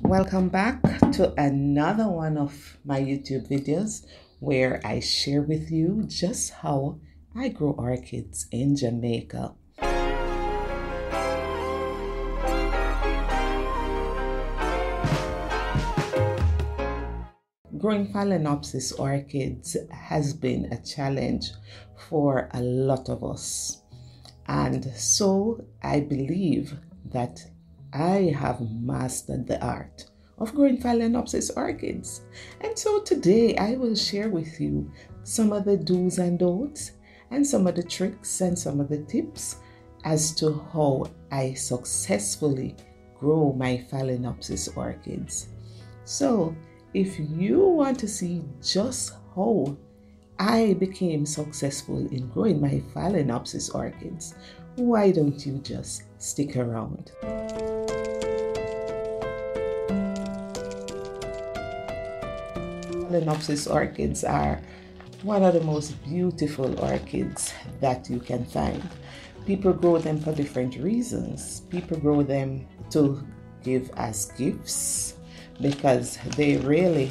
Welcome back to another one of my YouTube videos where I share with you just how I grow orchids in Jamaica. Growing Phalaenopsis orchids has been a challenge for a lot of us, and so I believe that I have mastered the art of growing Phalaenopsis orchids. And so today I will share with you some of the do's and don'ts and some of the tricks and some of the tips as to how I successfully grow my Phalaenopsis orchids. So if you want to see just how I became successful in growing my Phalaenopsis orchids, why don't you just stick around? Phalaenopsis orchids are one of the most beautiful orchids that you can find. People grow them for different reasons. People grow them to give as gifts because they really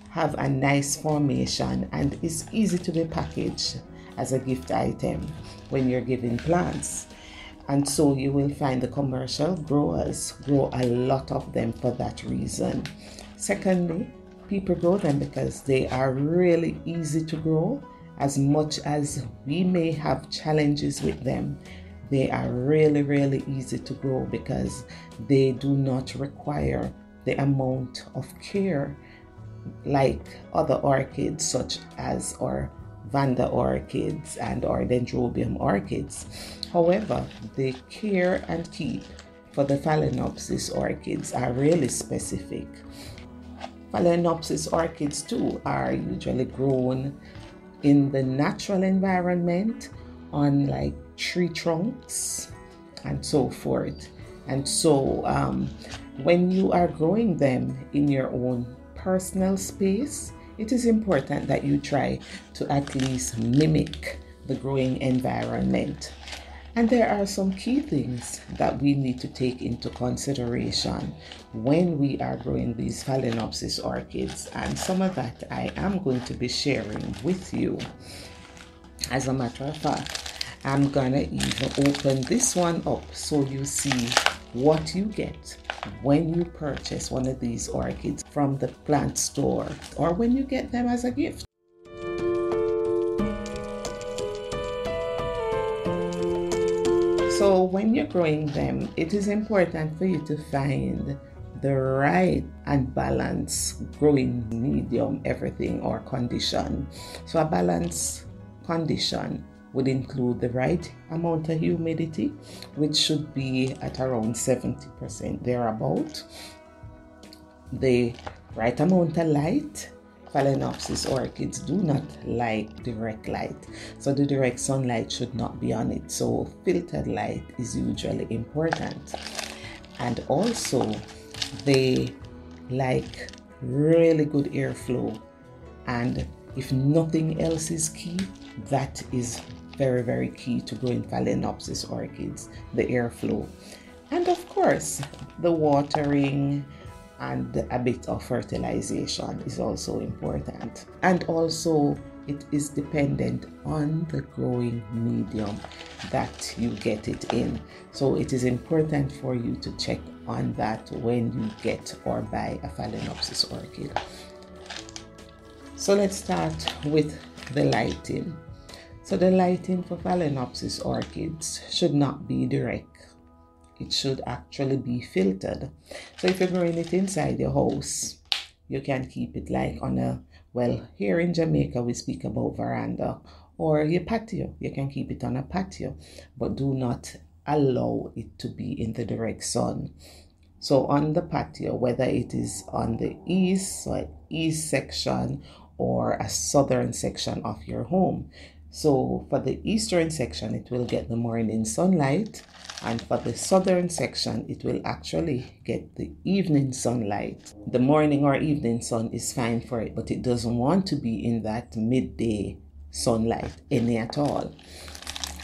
have a nice formation and it's easy to be packaged as a gift item when you're giving plants. And so you will find the commercial growers grow a lot of them for that reason. Secondly, people grow them because they are really easy to grow. As much as we may have challenges with them, they are really easy to grow because they do not require the amount of care like other orchids such as our Vanda orchids and our Dendrobium orchids. However, the care and keep for the Phalaenopsis orchids are really specific. Phalaenopsis orchids too are usually grown in the natural environment on like tree trunks and so forth. And so when you are growing them in your own personal space, it is important that you try to at least mimic the growing environment. And there are some key things that we need to take into consideration when we are growing these Phalaenopsis orchids, and some of that I am going to be sharing with you. As a matter of fact, I'm gonna even open this one up so you see what you get when you purchase one of these orchids from the plant store or when you get them as a gift. So when you're growing them, it is important for you to find the right and balanced growing medium, everything, or condition. So a balanced condition would include the right amount of humidity, which should be at around 70% thereabout. The right amount of light. Phalaenopsis orchids do not like direct light, so the direct sunlight should not be on it. So filtered light is usually important. And also they like really good airflow, and if nothing else is key, that is very key to growing Phalaenopsis orchids, the airflow. And of course the watering and a bit of fertilization is also important. And also it is dependent on the growing medium that you get it in. So it is important for you to check on that when you get or buy a Phalaenopsis orchid. So let's start with the lighting. So the lighting for Phalaenopsis orchids should not be direct. It should actually be filtered. So if you're growing it inside your house, you can keep it like on a, well, here in Jamaica we speak about veranda, or your patio. You can keep it on a patio, but do not allow it to be in the direct sun. So on the patio, whether it is on the east section or a southern section of your home. So for the eastern section, it will get the morning sunlight, and for the southern section, it will actually get the evening sunlight. The morning or evening sun is fine for it, but it doesn't want to be in that midday sunlight any at all.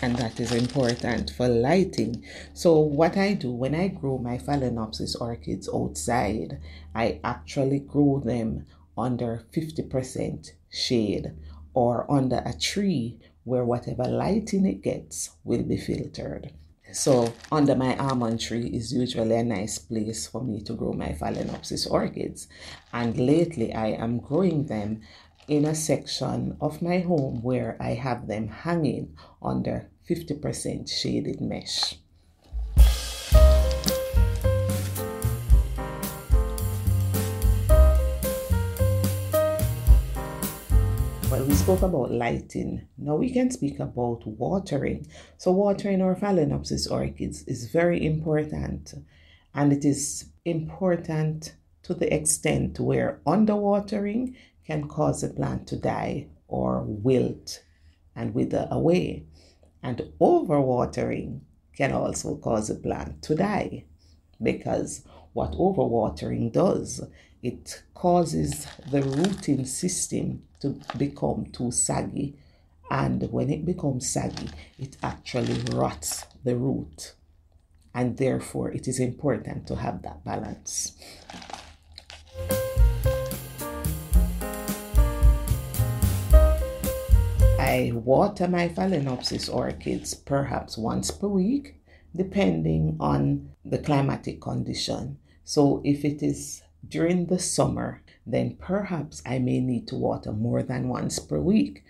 and that is important for lighting. So what I do when I grow my Phalaenopsis orchids outside, I actually grow them under 50% shade or under a tree where whatever lighting it gets will be filtered. So under my almond tree is usually a nice place for me to grow my Phalaenopsis orchids. And lately I am growing them in a section of my home where I have them hanging under 50% shaded mesh. Well, we spoke about lighting. Now we can speak about watering. So watering our Phalaenopsis orchids is very important, and it is important to the extent where underwatering can cause the plant to die or wilt and wither away. And overwatering can also cause the plant to die, because what overwatering does, it causes the rooting system to become too saggy, and when it becomes saggy, it actually rots the root, and therefore it is important to have that balance. I water my Phalaenopsis orchids perhaps once per week, depending on the climatic condition. So if it is during the summer, then perhaps I may need to water more than once per week.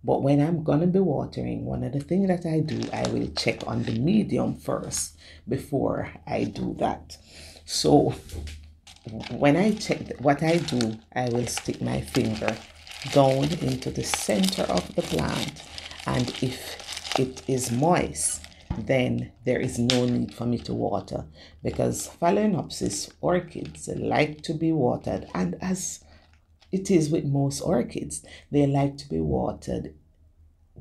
But when I'm going to be watering, one of the things that I do, I will check on the medium first before I do that. So when I check, what I do, I will stick my finger down into the center of the plant, and if it is moist, then there is no need for me to water, because Phalaenopsis orchids like to be watered, and as it is with most orchids, they like to be watered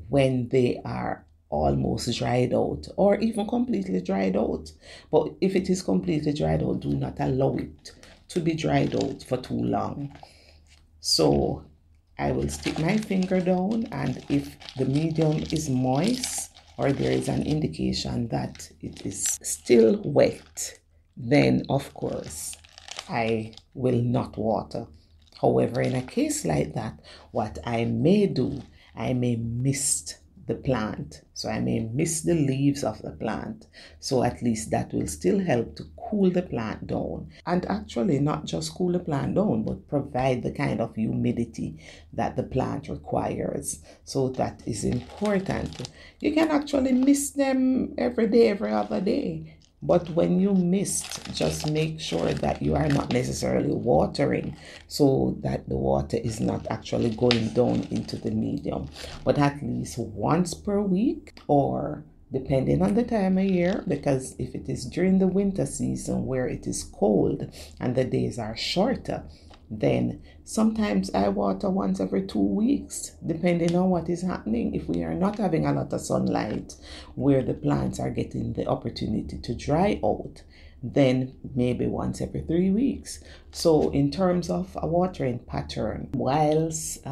when they are almost dried out or even completely dried out. But if it is completely dried out, do not allow it to be dried out for too long. So I will stick my finger down, and if the medium is moist or there is an indication that it is still wet, then of course I will not water. However, in a case like that, what I may do, I may mist the plant. So I may mist the leaves of the plant. So at least that will still help to cool the plant down. And actually not just cool the plant down, but provide the kind of humidity that the plant requires. So that is important. You can actually mist them every day, every other day. But when you mist, just make sure that you are not necessarily watering, so that the water is not actually going down into the medium. But at least once per week, or depending on the time of year, because if it is during the winter season where it is cold and the days are shorter, then sometimes I water once every 2 weeks, depending on what is happening. If we are not having a lot of sunlight where the plants are getting the opportunity to dry out, then maybe once every 3 weeks. So in terms of a watering pattern, whilst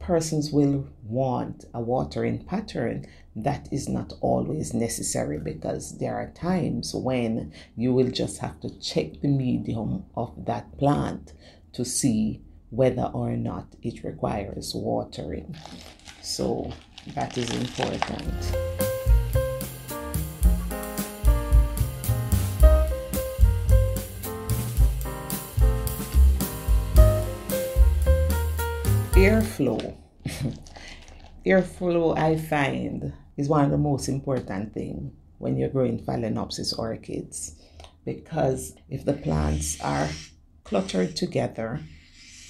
persons will want a watering pattern, that is not always necessary, because there are times when you will just have to check the medium of that plant to see whether or not it requires watering. So that is important. Airflow. Airflow, I find, is one of the most important things when you're growing Phalaenopsis orchids, because if the plants are cluttered together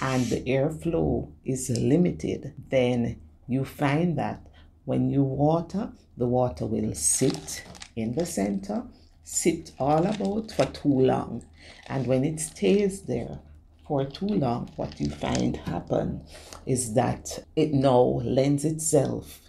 and the airflow is limited, then you find that when you water, the water will sit in the center, sit all about for too long. And when it stays there for too long, what you find happen is that it now lends itself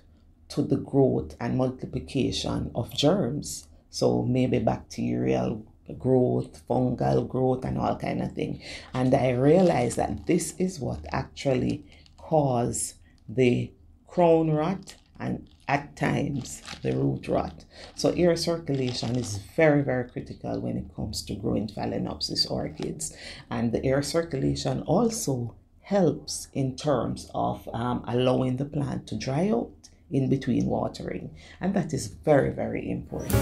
to the growth and multiplication of germs. So maybe bacterial growth, fungal growth, and all kind of thing. And I realized that this is what actually caused the crown rot and at times the root rot. So air circulation is very, very critical when it comes to growing Phalaenopsis orchids. And the air circulation also helps in terms of allowing the plant to dry out in between watering. And that is very, very important.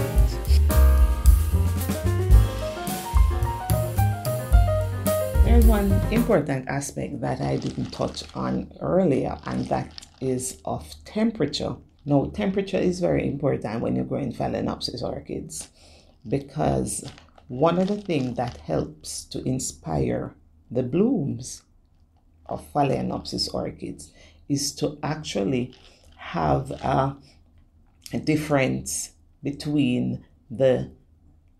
There's one important aspect that I didn't touch on earlier, and that is of temperature. Now, temperature is very important when you're growing Phalaenopsis orchids, because one of the things that helps to inspire the blooms of Phalaenopsis orchids is to actually have a difference between the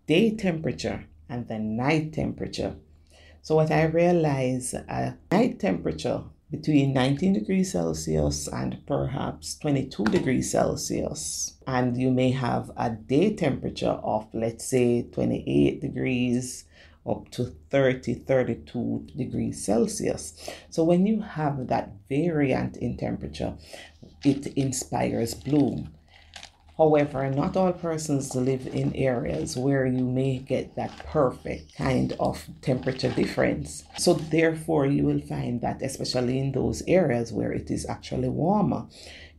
day temperature and the night temperature. So what I realize, night temperature between 19 degrees Celsius and perhaps 22 degrees Celsius. And you may have a day temperature of, let's say, 28 degrees up to 30, 32 degrees Celsius. So when you have that variant in temperature, it inspires bloom. However, not all persons live in areas where you may get that perfect kind of temperature difference. So therefore, you will find that, especially in those areas where it is actually warmer,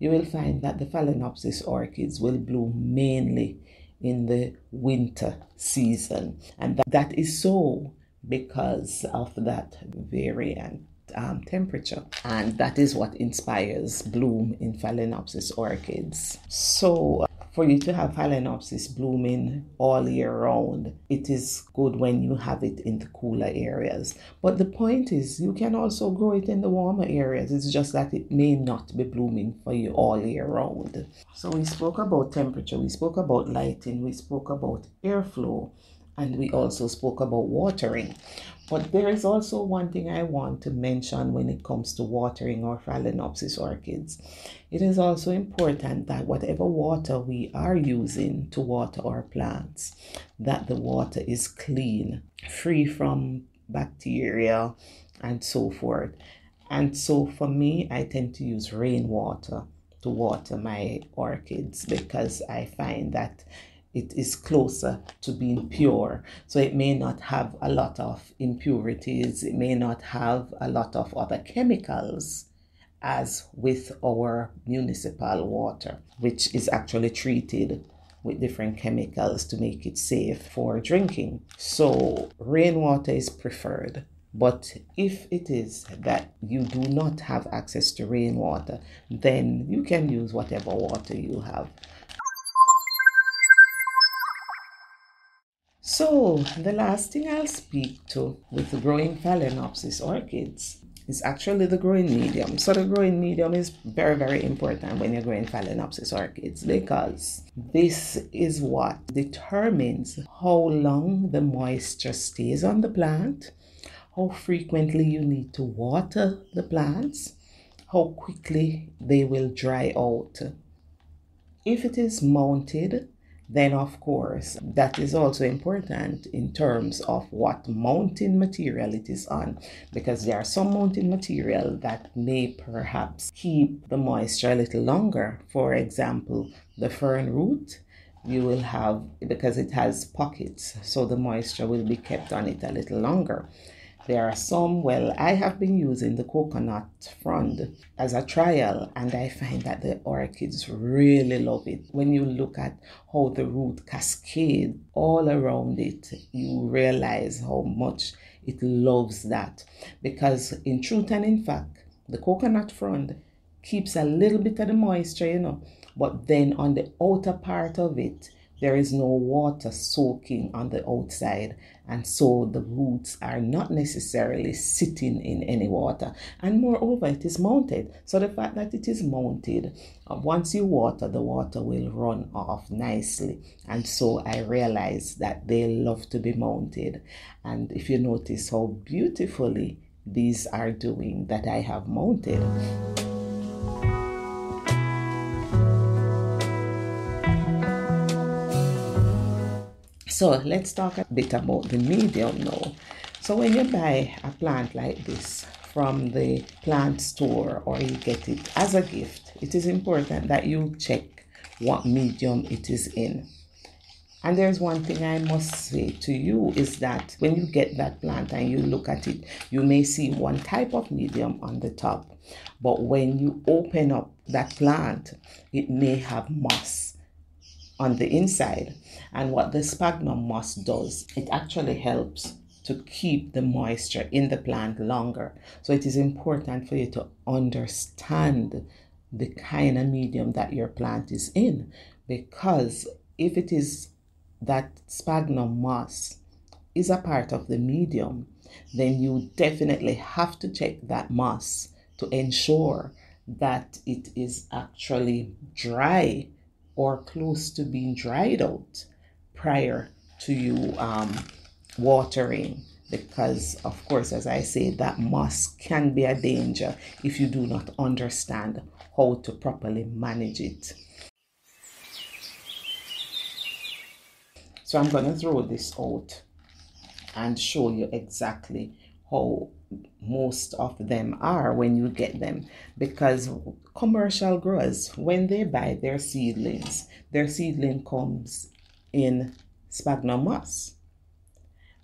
you will find that the Phalaenopsis orchids will bloom mainly in the winter season. And that is so because of that variant temperature, and that is what inspires bloom in Phalaenopsis orchids. So for you to have Phalaenopsis blooming all year round, it is good when you have it in the cooler areas. But the point is, you can also grow it in the warmer areas. It's just that it may not be blooming for you all year round. So we spoke about temperature, we spoke about lighting, we spoke about airflow, and we also spoke about watering. But there is also one thing I want to mention when it comes to watering our Phalaenopsis orchids. It is also important that whatever water we are using to water our plants, that the water is clean, free from bacteria and so forth. And so for me, I tend to use rainwater to water my orchids because I find that it is closer to being pure. So it may not have a lot of impurities, it may not have a lot of other chemicals as with our municipal water, which is actually treated with different chemicals to make it safe for drinking. So rainwater is preferred. But if it is that you do not have access to rainwater, then you can use whatever water you have. So the last thing I'll speak to with growing Phalaenopsis orchids is actually the growing medium. So the growing medium is very, very important when you're growing Phalaenopsis orchids, because this is what determines how long the moisture stays on the plant, how frequently you need to water the plants, how quickly they will dry out. If it is mounted, then of course that is also important in terms of what mounting material it is on, because there are some mounting material that may perhaps keep the moisture a little longer. For example, the fern root, you will have, because it has pockets, so the moisture will be kept on it a little longer. There are some, well, I have been using the coconut frond as a trial, and I find that the orchids really love it. When you look at how the root cascade all around it, you realize how much it loves that. Because in truth and in fact, the coconut frond keeps a little bit of the moisture, but then on the outer part of it, there is no water soaking on the outside, and so the roots are not necessarily sitting in any water. And moreover, it is mounted. So the fact that it is mounted, once you water, the water will run off nicely. And so I realized that they love to be mounted. And if you notice how beautifully these are doing that I have mounted. So let's talk a bit about the medium now. So when you buy a plant like this from the plant store, or you get it as a gift, it is important that you check what medium it is in. And there's one thing I must say to you is that when you get that plant and you look at it, you may see one type of medium on the top, but when you open up that plant, it may have moss on the inside. And what the sphagnum moss does, it actually helps to keep the moisture in the plant longer. So it is important for you to understand the kind of medium that your plant is in, because if it is that sphagnum moss is a part of the medium, then you definitely have to check that moss to ensure that it is actually dry or close to being dried out prior to you watering, because of course, as I say, that moss can be a danger if you do not understand how to properly manage it. So I'm going to throw this out and show you exactly how most of them are when you get them, because commercial growers, when they buy their seedling comes in sphagnum moss.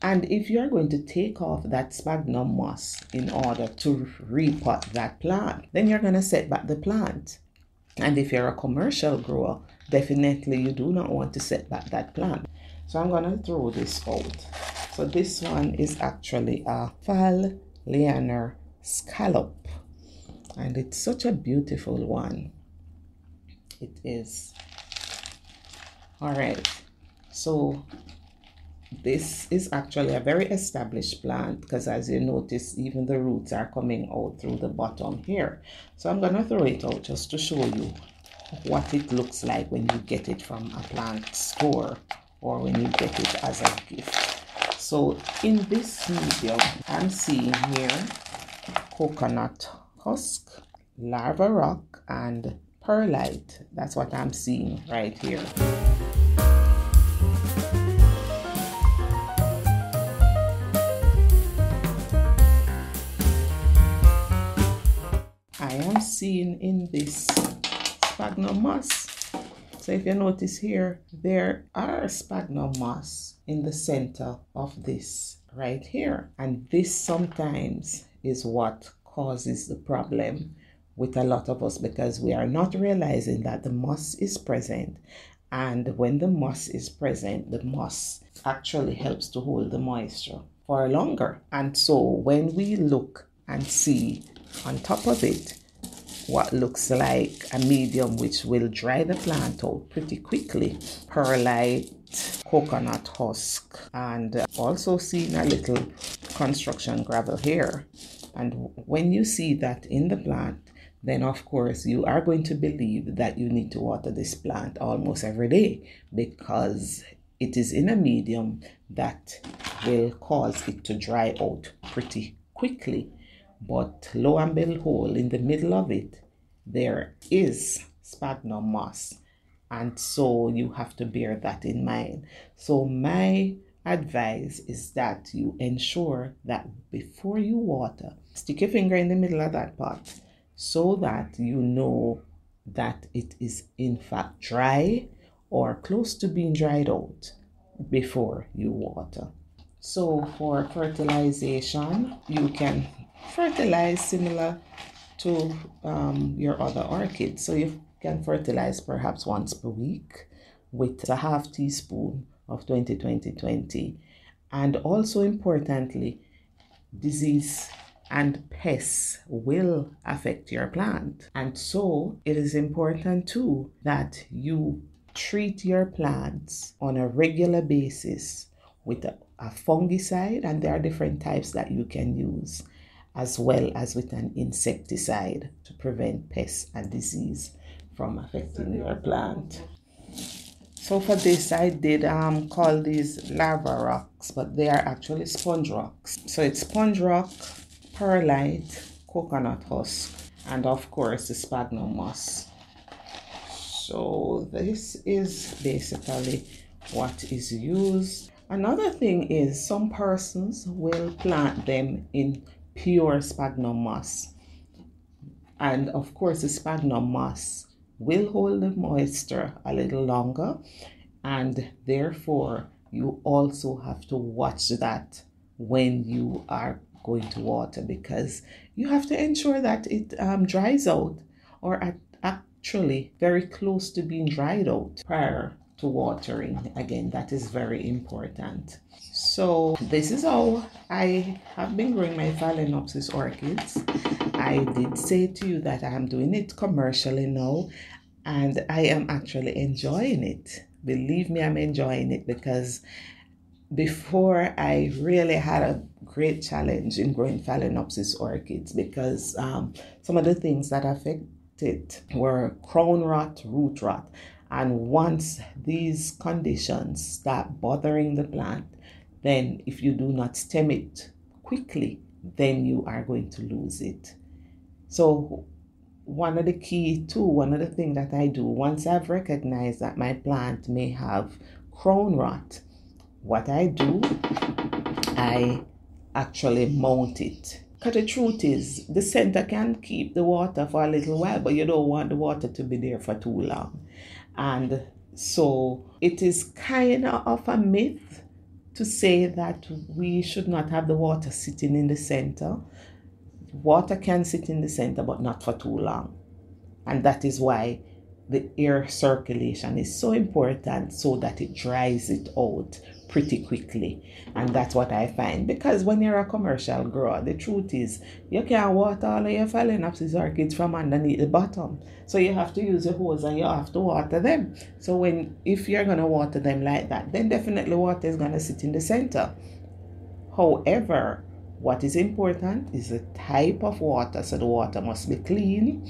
And if you're going to take off that sphagnum moss in order to repot that plant, then you're going to set back the plant. And if you're a commercial grower, definitely you do not want to set back that plant. So I'm going to throw this out. So this one is actually a Phalaenopsis scallop, and it's such a beautiful one. It is. All right. So this is actually a very established plant, because as you notice, even the roots are coming out through the bottom here. So I'm going to throw it out just to show you what it looks like when you get it from a plant store or when you get it as a gift. So in this medium, I'm seeing here coconut husk, lava rock, and perlite. That's what I'm seeing right here. I am seeing in this sphagnum moss. So if you notice here, there are sphagnum moss in the center of this right here. And this sometimes is what causes the problem with a lot of us, because we are not realizing that the moss is present. And when the moss is present, the moss actually helps to hold the moisture for longer. And so when we look and see on top of it what looks like a medium which will dry the plant out pretty quickly, perlite, coconut husk, and also seeing a little construction gravel here. And when you see that in the plant, then of course you are going to believe that you need to water this plant almost every day, because it is in a medium that will cause it to dry out pretty quickly. But lo and behold, in the middle of it, there is sphagnum moss. And so you have to bear that in mind. So my advice is that you ensure that before you water, stick your finger in the middle of that pot so that you know that it is in fact dry or close to being dried out before you water. So for fertilization, you can fertilize similar to your other orchids. So you can fertilize perhaps once per week with a half teaspoon of 20-20-20. And also importantly, disease and pests will affect your plant. And so it is important too that you treat your plants on a regular basis with a fungicide, and there are different types that you can use, as well as with an insecticide to prevent pests and disease from affecting your plant. So for this, I did call these lava rocks, but they are actually sponge rocks. So it's sponge rock, perlite, coconut husk, and of course the sphagnum moss. So this is basically what is used. Another thing is some persons will plant them in pure sphagnum moss. And of course the sphagnum moss will hold the moisture a little longer, and therefore you also have to watch that when you are going to water, because you have to ensure that it dries out, or actually very close to being dried out prior to watering. Again, that is very important. So this is how I have been growing my Phalaenopsis orchids. I did say to you that I am doing it commercially now, and I am actually enjoying it. Believe me, I'm enjoying it, because before I really had a great challenge in growing Phalaenopsis orchids, because some of the things that affected were crown rot, root rot. And once these conditions start bothering the plant, then if you do not stem it quickly, then you are going to lose it. So one of the things that I do, once I've recognized that my plant may have crown rot, what I do, I actually mount it. Because the truth is, the center can keep the water for a little while, but you don't want the water to be there for too long. And so it is kind of a myth to say that we should not have the water sitting in the center. Water can sit in the center, but not for too long. And that is why the air circulation is so important, so that it dries it out pretty quickly. And that's what I find, because when you're a commercial grower, the truth is you can't water all of your Phalaenopsis orchids from underneath the bottom. So you have to use a hose and you have to water them. So if you're going to water them like that, then definitely water is going to sit in the center. However, what is important is the type of water. So the water must be clean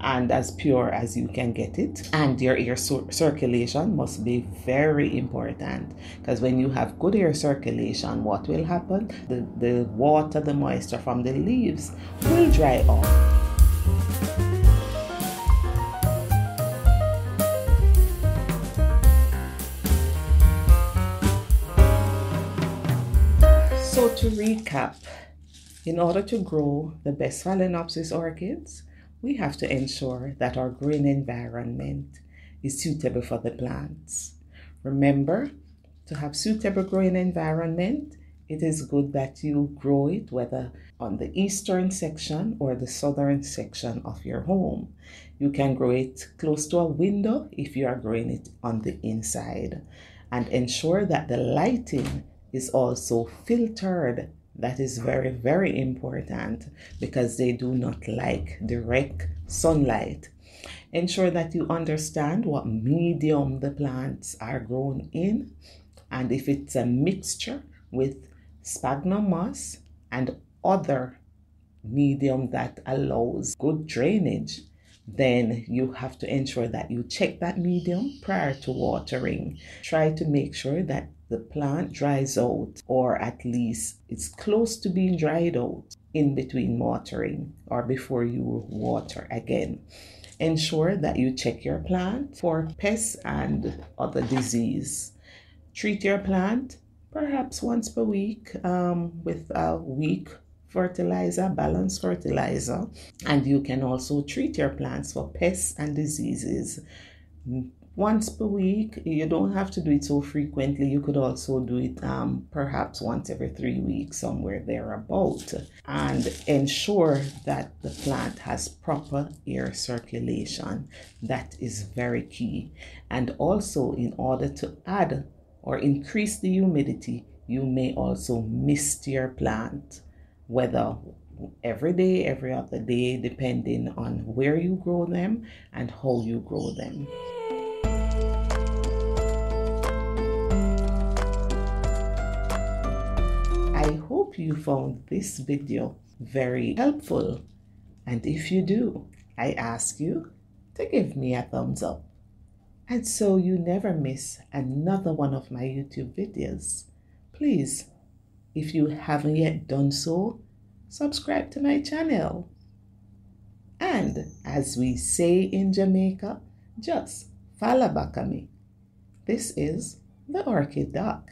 and as pure as you can get it, and your air circulation must be very important, because when you have good air circulation, what will happen? The water, the moisture from the leaves will dry off. So to recap, in order to grow the best Phalaenopsis orchids, we have to ensure that our growing environment is suitable for the plants. Remember, to have suitable growing environment, it is good that you grow it whether on the eastern section or the southern section of your home. You can grow it close to a window if you are growing it on the inside. And ensure that the lighting is also filtered. That is very, very important, because they do not like direct sunlight. Ensure that you understand what medium the plants are grown in, and if it's a mixture with sphagnum moss and other medium that allows good drainage, then you have to ensure that you check that medium prior to watering. Try to make sure that the plant dries out, or at least it's close to being dried out in between watering or before you water again. Ensure that you check your plant for pests and other disease. Treat your plant perhaps once per week with a weak fertilizer, balanced fertilizer. And you can also treat your plants for pests and diseases once per week. You don't have to do it so frequently. You could also do it perhaps once every 3 weeks, somewhere thereabout. And ensure that the plant has proper air circulation. That is very key. And also, in order to add or increase the humidity, you may also mist your plant, whether every day, every other day, depending on where you grow them and how you grow them. I hope you found this video very helpful, and if you do, I ask you to give me a thumbs up. And so you never miss another one of my YouTube videos, please, if you haven't yet done so, subscribe to my channel. And as we say in Jamaica, just follow back on me. This is the Orchid Doc,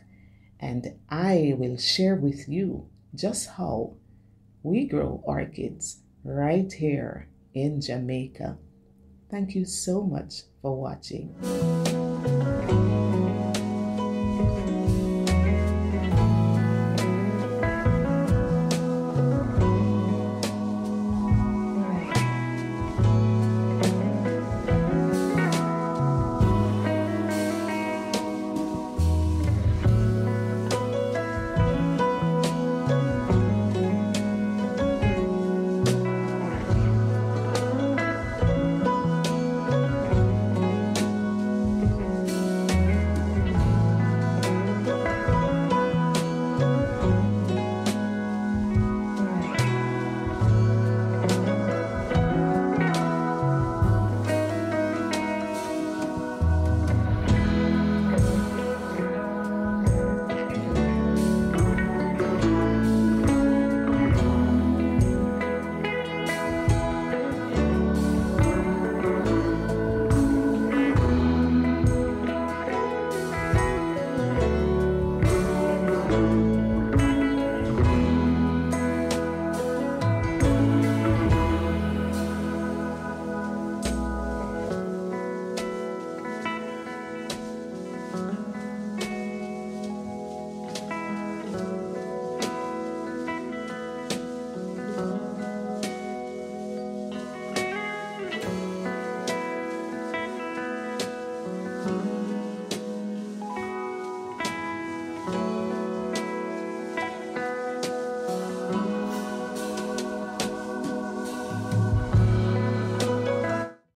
and I will share with you just how we grow orchids right here in Jamaica. Thank you so much for watching.